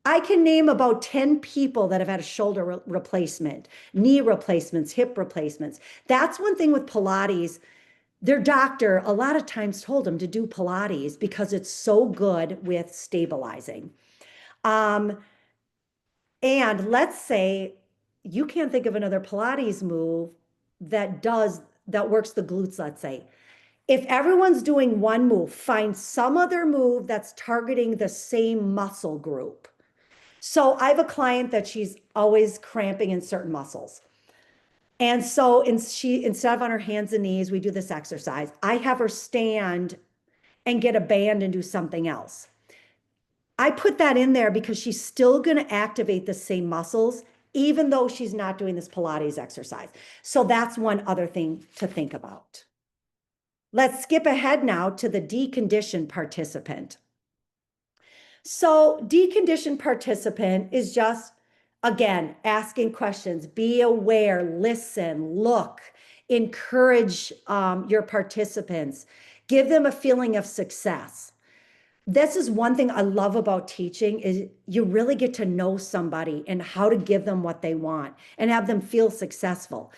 I can name about 10 people that have had a shoulder replacement, knee replacements, hip replacements. That's one thing with Pilates. Their doctor a lot of times told them to do Pilates because it's so good with stabilizing. And let's say you can't think of another Pilates move that works the glutes, let's say. If everyone's doing one move, find some other move that's targeting the same muscle group. So I have a client that she's always cramping in certain muscles. And so instead of on her hands and knees, we do this exercise. I have her stand and get a band and do something else. I put that in there because she's still going to activate the same muscles, even though she's not doing this Pilates exercise. So that's one other thing to think about. Let's skip ahead now to the deconditioned participant. So deconditioned participant is just, again, asking questions, be aware, listen, look, encourage your participants, give them a feeling of success. This is one thing I love about teaching is you really get to know somebody and how to give them what they want and have them feel successful.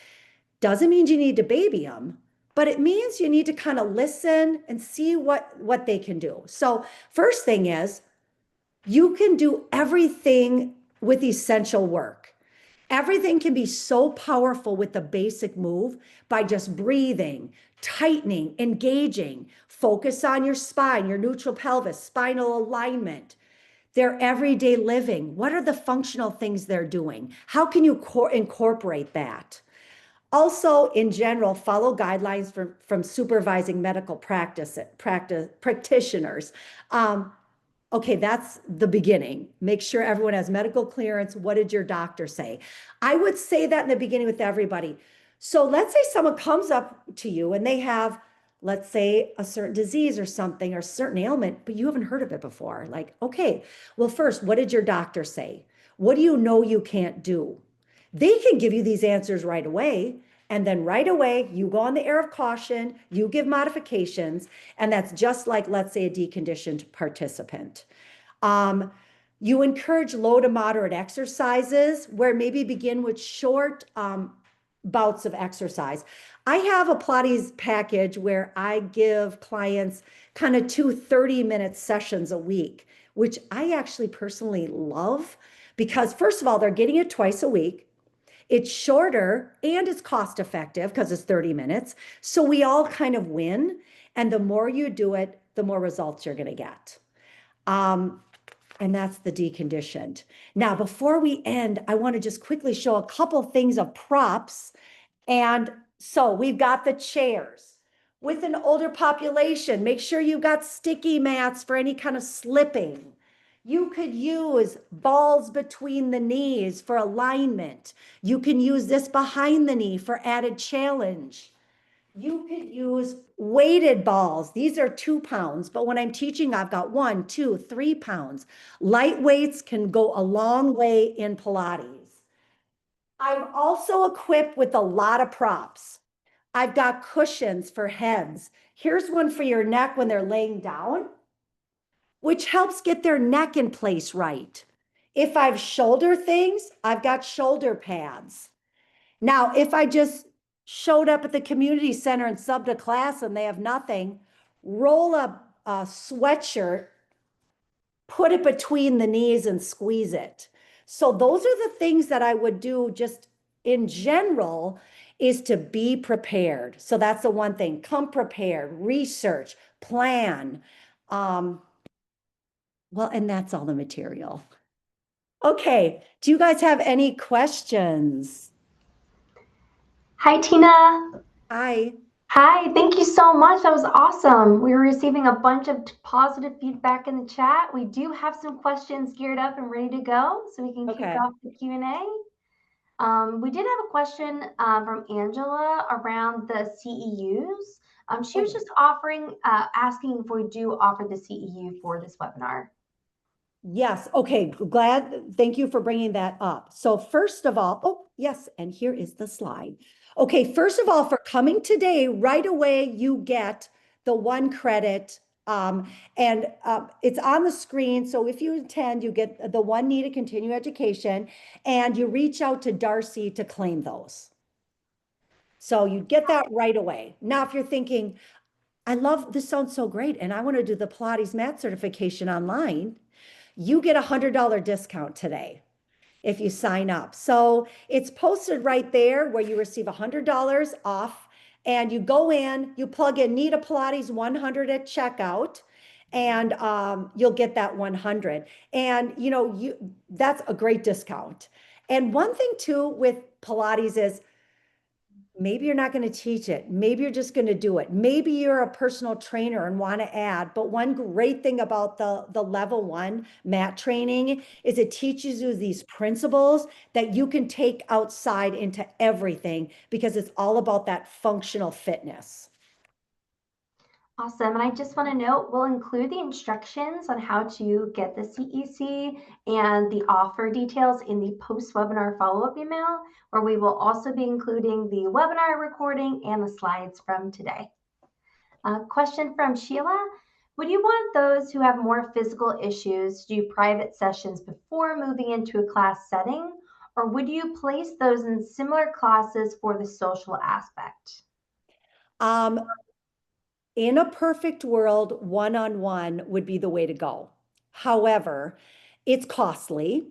Doesn't mean you need to baby them, but it means you need to kind of listen and see what they can do. So first thing is you can do everything with essential work. Everything can be so powerful with the basic move by just breathing, tightening, engaging. Focus on your spine, your neutral pelvis, spinal alignment, their everyday living. What are the functional things they're doing? How can you incorporate that? Also, in general, follow guidelines from supervising medical practitioners. Okay, that's the beginning. Make sure everyone has medical clearance. What did your doctor say? I would say that in the beginning with everybody. So let's say someone comes up to you and they have, let's say, a certain disease or something or certain ailment, but you haven't heard of it before. Like, okay, well, first, what did your doctor say? What do you know you can't do? They can give you these answers right away. And then right away, you go on the air of caution, you give modifications, and that's just like, let's say, a deconditioned participant. Um, you encourage low to moderate exercises where maybe begin with short bouts of exercise. I have a Pilates package where I give clients kind of 2 30-minute sessions a week, which I actually personally love because, first of all, they're getting it twice a week. It's shorter and it's cost effective because it's 30 minutes. So we all kind of win. And the more you do it, the more results you're going to get. And that's the deconditioned. Now, before we end, I want to just quickly show a couple things of props. And so we've got the chairs. With an older population, make sure you've got sticky mats for any kind of slipping. You could use balls between the knees for alignment. You can use this behind the knee for added challenge. You could use weighted balls. These are 2 pounds, but when I'm teaching, I've got 1, 2, 3 pounds. Light weights can go a long way in Pilates. I'm also equipped with a lot of props. I've got cushions for heads. Here's one for your neck when they're laying down, which helps get their neck in place right. If I've shoulder things, I've got shoulder pads. Now, if I just showed up at the community center and subbed a class and they have nothing, roll a sweatshirt, put it between the knees and squeeze it. So those are the things that I would do just in general is to be prepared. So that's the one thing, come prepared, research, plan. Well, and that's all the material. Okay, do you guys have any questions? Hi, Tina. Hi. Hi, thank you so much. That was awesome. We were receiving a bunch of positive feedback in the chat. We do have some questions geared up and ready to go, so we can kick Okay. off the Q&A. We did have a question from Angela around the CEUs. She was just asking if we do offer the CEU for this webinar. Yes. Okay. Glad. Thank you for bringing that up. So first of all, oh, yes. And here is the slide. Okay. First of all, for coming today, right away, you get the 1 credit. It's on the screen. So if you attend, you get the 1 needed continue education and you reach out to Darcy to claim those. So you get that right away. Now, if you're thinking, I love this, sounds so great, and I want to do the Pilates mat certification online, you get $100 discount today if you sign up. So it's posted right there where you receive $100 off and you go in, you plug in Need a Pilates 100 at checkout and you'll get that 100. And that's a great discount. And one thing too with Pilates is maybe you're not going to teach it. Maybe you're just going to do it. Maybe you're a personal trainer and want to add. But one great thing about the level 1 mat training is it teaches you these principles that you can take outside into everything because it's all about that functional fitness. Awesome. And I just want to note, we'll include the instructions on how to get the CEC and the offer details in the post-webinar follow-up email, where we will also be including the webinar recording and the slides from today. A question from Sheila. Would you want those who have more physical issues to do private sessions before moving into a class setting, or would you place those in similar classes for the social aspect? Um, in a perfect world, one-on-one would be the way to go. However, it's costly.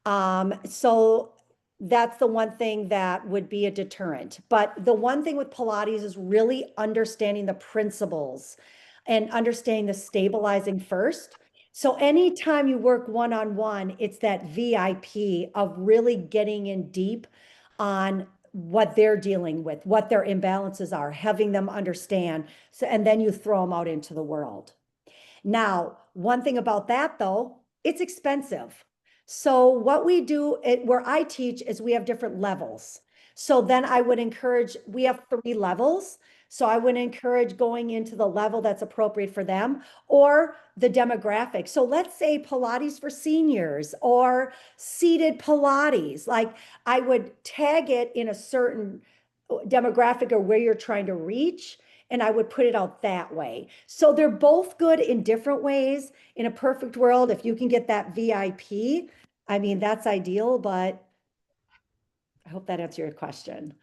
So that's the one thing that would be a deterrent. But the one thing with Pilates is really understanding the principles and understanding the stabilizing first. So anytime you work one-on-one, it's that VIP of really getting in deep on what they're dealing with, what their imbalances are, having them understand. So, and then you throw them out into the world. Now, one thing about that though, it's expensive. So what we do where I teach is we have different levels. So then I would encourage, we have 3 levels. So I would encourage going into the level that's appropriate for them or the demographic. So let's say Pilates for seniors or seated Pilates. Like I would tag it in a certain demographic or where you're trying to reach, and I would put it out that way. So they're both good in different ways. In a perfect world, if you can get that VIP, I mean, that's ideal, but I hope that answers your question.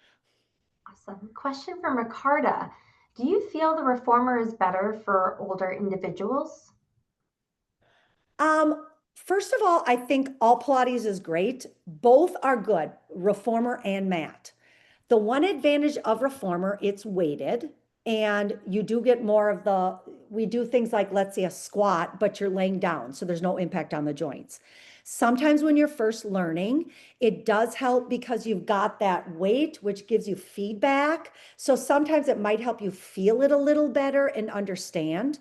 Awesome. Question from Ricarda. Do you feel the reformer is better for older individuals? First of all, I think all Pilates is great. Both are good, reformer and mat. The one advantage of reformer, it's weighted and you do get more of we do things like, let's say a squat, but you're laying down, so there's no impact on the joints. Sometimes when you're first learning, it does help because you've got that weight, which gives you feedback. So sometimes it might help you feel it a little better and understand.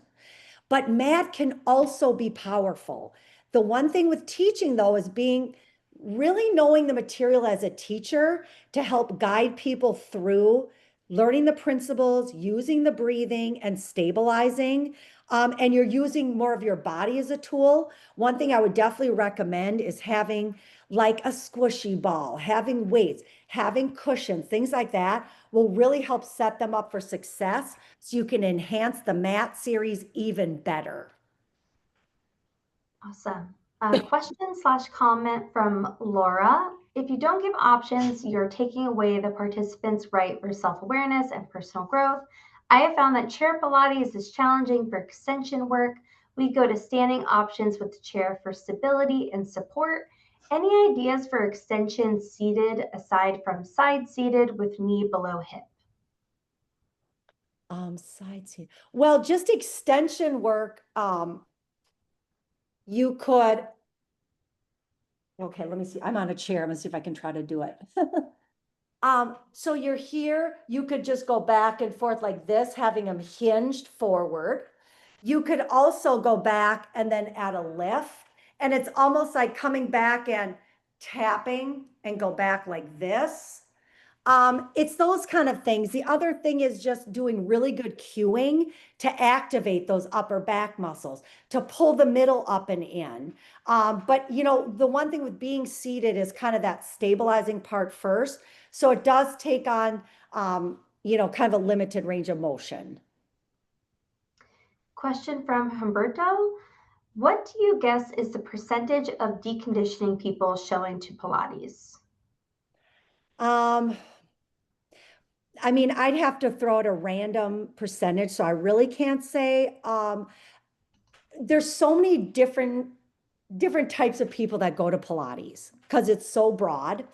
But mat can also be powerful. The one thing with teaching, though, is being really knowing the material as a teacher to help guide people through learning the principles, using the breathing and stabilizing. And you're using more of your body as a tool. One thing I would definitely recommend is having like a squishy ball, having weights, having cushions, things like that will really help set them up for success so you can enhance the mat series even better. Awesome. Question slash comment from Laura. If you don't give options, you're taking away the participants' right for self-awareness and personal growth. I have found that chair Pilates is challenging for extension work. We go to standing options with the chair for stability and support. Any ideas for extension seated aside from side seated with knee below hip? Side seat. Well, just extension work, you could, okay, let me see. I'm on a chair. I'm gonna see if I can try to do it. So you're here, you could just go back and forth like this, having them hinged forward. You could also go back and then add a lift. And it's almost like coming back and tapping and go back like this. It's those kind of things. The other thing is just doing really good cueing to activate those upper back muscles, to pull the middle up and in. But you know, the one thing with being seated is kind of that stabilizing part first. So it does take on, you know, kind of a limited range of motion. Question from Humberto. What do you guess is the percentage of deconditioning people showing to Pilates? Um, I mean, I'd have to throw out a random percentage, so I really can't say. There's so many different types of people that go to Pilates because it's so broad.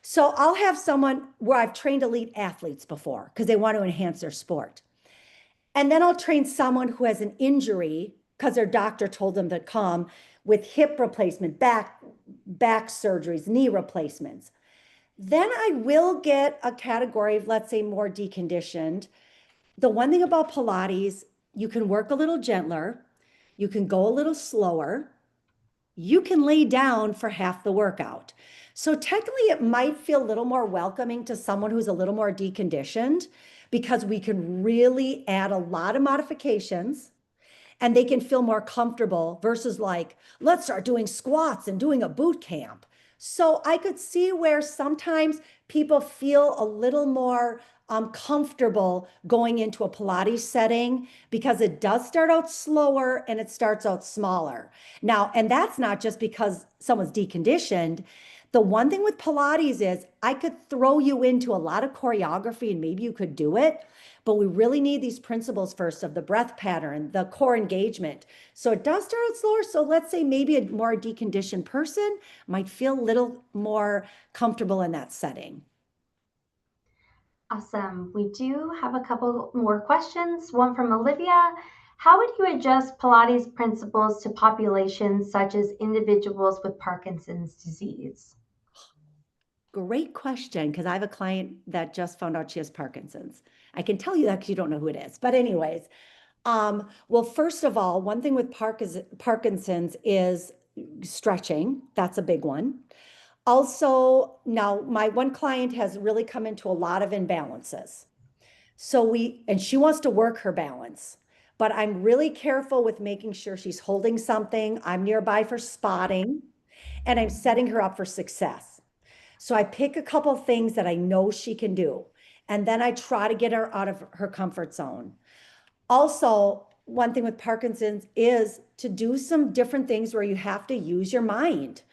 So I'll have someone where I've trained elite athletes before because they want to enhance their sport. And then I'll train someone who has an injury because their doctor told them to come with hip replacement, back surgeries, knee replacements. Then I will get a category of, let's say, more deconditioned. The one thing about Pilates, you can work a little gentler, you can go a little slower, you can lay down for half the workout. So technically, it might feel a little more welcoming to someone who's a little more deconditioned because we can really add a lot of modifications and they can feel more comfortable versus like, let's start doing squats and doing a boot camp. So I could see where sometimes people feel a little more comfortable going into a Pilates setting because it does start out slower and it starts out smaller. Now, and that's not just because someone's deconditioned. The one thing with Pilates is I could throw you into a lot of choreography and maybe you could do it, but we really need these principles first of the breath pattern, the core engagement. So it does start out slower. So let's say maybe a more deconditioned person might feel a little more comfortable in that setting. Awesome. We do have a couple more questions. One from Olivia. How would you adjust Pilates principles to populations such as individuals with Parkinson's disease? Great question, because I have a client that just found out she has Parkinson's. I can tell you that because you don't know who it is. But anyways, well, first of all, one thing with Parkinson's is stretching. That's a big one. Also, now my one client has really come into a lot of imbalances. And she wants to work her balance, but I'm really careful with making sure she's holding something. I'm nearby for spotting and I'm setting her up for success. So I pick a couple of things that I know she can do. And then I try to get her out of her comfort zone. Also, one thing with Parkinson's is to do some different things where you have to use your mind.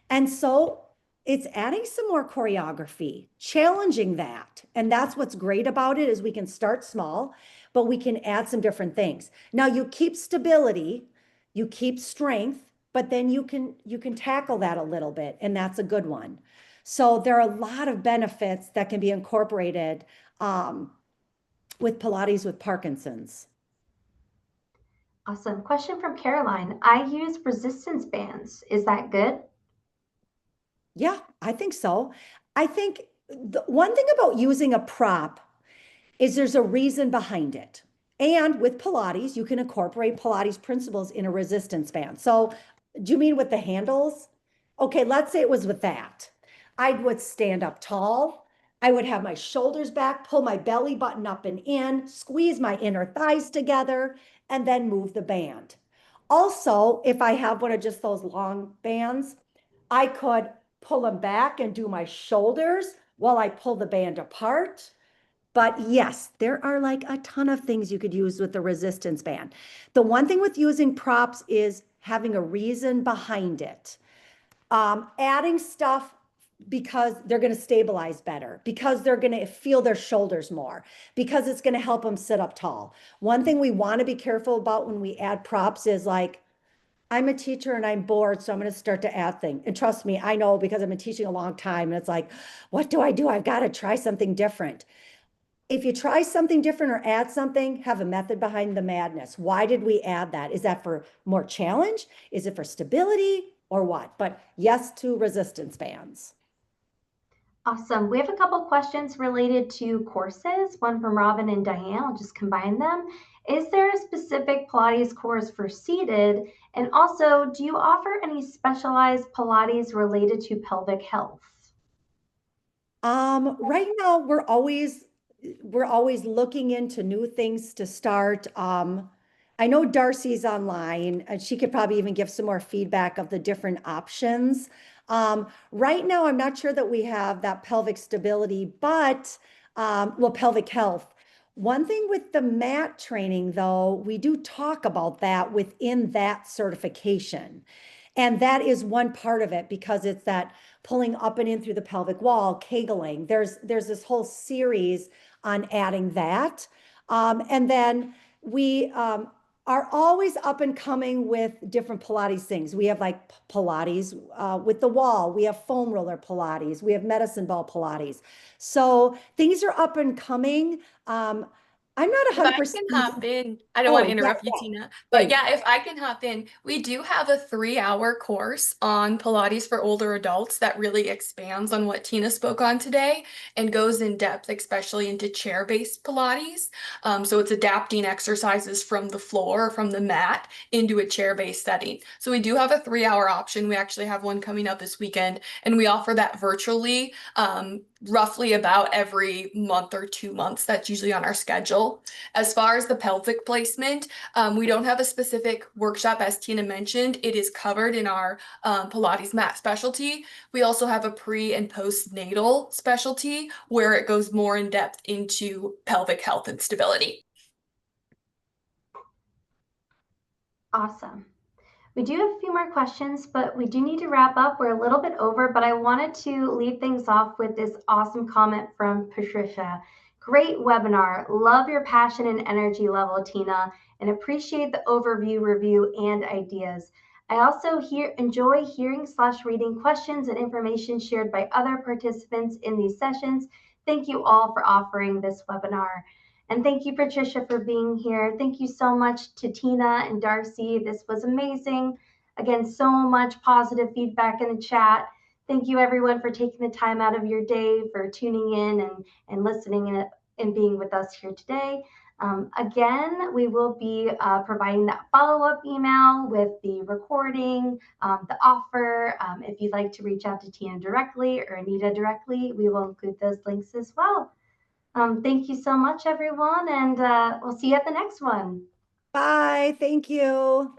And so it's adding some more choreography, challenging that. And that's what's great about it is we can start small, but we can add some different things. Now you keep stability, you keep strength, but then you can tackle that a little bit, and that's a good one. So there are a lot of benefits that can be incorporated with Pilates with Parkinson's. Awesome. Question from Caroline. I use resistance bands. Is that good? Yeah, I think so. I think the one thing about using a prop is there's a reason behind it. And with Pilates, you can incorporate Pilates principles in a resistance band. So, do you mean with the handles? Okay, let's say it was with that. I would stand up tall. I would have my shoulders back, pull my belly button up and in, squeeze my inner thighs together, and then move the band. Also, if I have one of just those long bands, I could pull them back and do my shoulders while I pull the band apart. But yes, there are like a ton of things you could use with the resistance band. The one thing with using props is having a reason behind it. Adding stuff because they're going to stabilize better, because they're going to feel their shoulders more, because it's going to help them sit up tall. One thing we want to be careful about when we add props is like, I'm a teacher and I'm bored, so I'm going to start to add things. And trust me, I know because I've been teaching a long time. And it's like, what do I do? I've got to try something different. If you try something different or add something, have a method behind the madness. Why did we add that? Is that for more challenge? Is it for stability or what? But yes to resistance bands. Awesome. We have a couple questions related to courses, one from Robin and Diane. I'll just combine them. Is there a specific Pilates course for seated? And also, do you offer any specialized Pilates related to pelvic health? Right now we're always looking into new things to start. I know Darcy's online and she could probably even give some more feedback of the different options. Right now I'm not sure that we have that pelvic stability, but well, pelvic health. One thing with the mat training though, we do talk about that within that certification. And that is one part of it because it's that pulling up and in through the pelvic wall, kegling. There's this whole series on adding that. And then we are always up and coming with different Pilates things. We have like Pilates with the wall. We have foam roller Pilates. We have medicine ball Pilates. So things are up and coming. I'm not If I 100%. can hop in, I don't want to Oh, yeah, interrupt you, yeah. Tina, but Great. yeah, if I can hop in, we do have a 3-hour course on Pilates for older adults that really expands on what Tina spoke on today and goes in depth, especially into chair-based Pilates. So it's adapting exercises from the floor, from the mat, into a chair-based setting. So we do have a 3-hour option. We actually have one coming up this weekend, and we offer that virtually roughly about every month or 2 months. That's usually on our schedule. As far as the pelvic placement, we don't have a specific workshop, as Tina mentioned. It is covered in our Pilates mat specialty. We also have a pre and postnatal specialty where it goes more in depth into pelvic health and stability. Awesome. We do have a few more questions, but we do need to wrap up. We're a little bit over, but I wanted to lead things off with this awesome comment from Patricia. Great webinar. Love your passion and energy level, Tina, and appreciate the overview, review, and ideas. I also enjoy hearing/reading questions and information shared by other participants in these sessions. Thank you all for offering this webinar. And thank you, Patricia, for being here. Thank you so much to Tina and Darcy. This was amazing. Again, so much positive feedback in the chat. Thank you, everyone, for taking the time out of your day, for tuning in and listening and being with us here today. Again, we will be providing that follow-up email with the recording, the offer. If you'd like to reach out to Tina directly or Anita directly, we will include those links as well. Thank you so much, everyone, and we'll see you at the next one. Bye. Thank you.